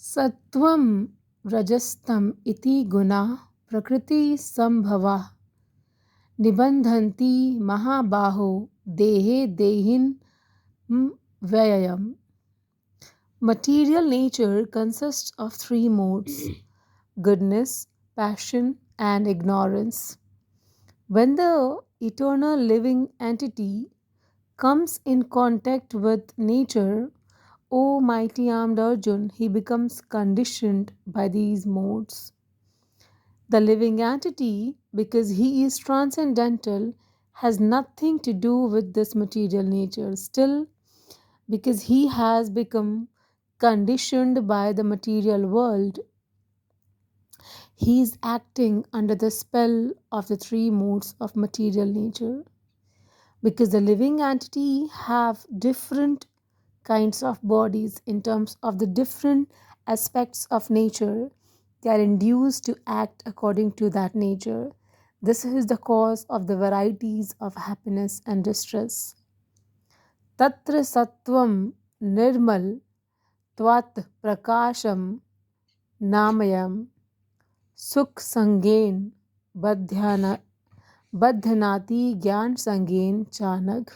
सत्वं रजस्तम इति गुणाः प्रकृतिसम्भवाः निबध्नन्ति महाबाहो देहे देहिनं व्ययम्. Material nature consists of three modes: goodness, passion, and ignorance. When the eternal living entity comes in contact with nature, O mighty armed Arjun, he becomes conditioned by these modes. The living entity, because he is transcendental, has nothing to do with this material nature. Still, because he has become conditioned by the material world, he is acting under the spell of the three modes of material nature. Because the living entity have different kinds of bodies in terms of the different aspects of nature, they are induced to act according to that nature. This is the cause of the varieties of happiness and distress. Tatra sattvam nirmal tvat prakasham namayam sukh sangen badhyana badhanati gyan sangen chanag.